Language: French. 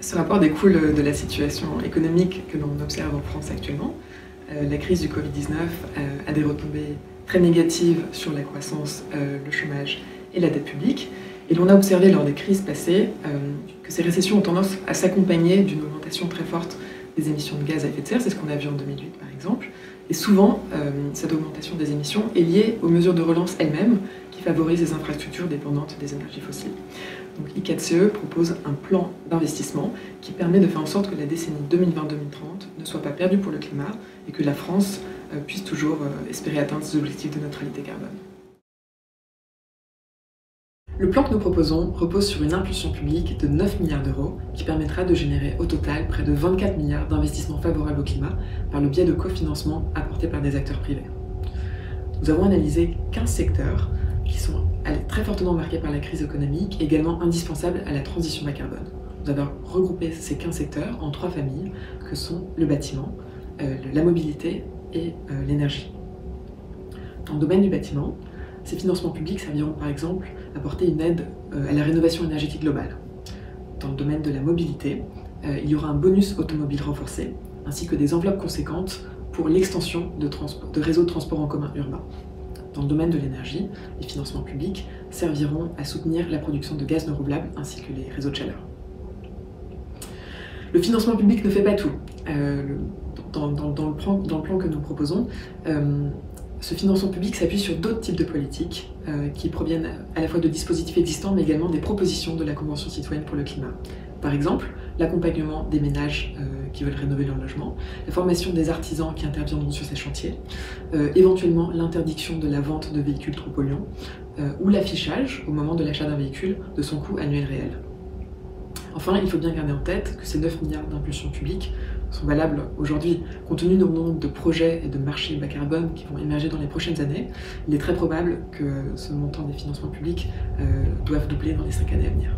Ce rapport découle de la situation économique que l'on observe en France actuellement. La crise du Covid-19 a des retombées très négatives sur la croissance, le chômage et la dette publique. Et l'on a observé lors des crises passées que ces récessions ont tendance à s'accompagner d'une augmentation très forte des émissions de gaz à effet de serre. C'est ce qu'on a vu en 2008 par exemple. Et souvent, cette augmentation des émissions est liée aux mesures de relance elles-mêmes qui favorisent les infrastructures dépendantes des énergies fossiles. Donc I4CE propose un plan d'investissement qui permet de faire en sorte que la décennie 2020-2030 ne soit pas perdue pour le climat et que la France puisse toujours espérer atteindre ses objectifs de neutralité carbone. Le plan que nous proposons repose sur une impulsion publique de 9 milliards d'euros qui permettra de générer au total près de 24 milliards d'investissements favorables au climat par le biais de cofinancement apportés par des acteurs privés. Nous avons analysé 15 secteurs qui sont très fortement marqués par la crise économique et également indispensables à la transition bas carbone. Nous avons regroupé ces 15 secteurs en 3 familles que sont le bâtiment, la mobilité et l'énergie. Dans le domaine du bâtiment, ces financements publics serviront par exemple à apporter une aide à la rénovation énergétique globale. Dans le domaine de la mobilité, il y aura un bonus automobile renforcé, ainsi que des enveloppes conséquentes pour l'extension de réseaux de transport en commun urbains. Dans le domaine de l'énergie, les financements publics serviront à soutenir la production de gaz non renouvelable ainsi que les réseaux de chaleur. Le financement public ne fait pas tout. Dans le plan que nous proposons, ce financement public s'appuie sur d'autres types de politiques qui proviennent à la fois de dispositifs existants mais également des propositions de la Convention citoyenne pour le climat. Par exemple, l'accompagnement des ménages qui veulent rénover leur logement, la formation des artisans qui interviendront sur ces chantiers, éventuellement l'interdiction de la vente de véhicules trop polluants ou l'affichage au moment de l'achat d'un véhicule de son coût annuel réel. Enfin, il faut bien garder en tête que ces 9 milliards d'impulsions publiques sont valables aujourd'hui. Compte tenu du nombre de projets et de marchés bas carbone qui vont émerger dans les prochaines années, il est très probable que ce montant des financements publics doive doubler dans les 5 années à venir.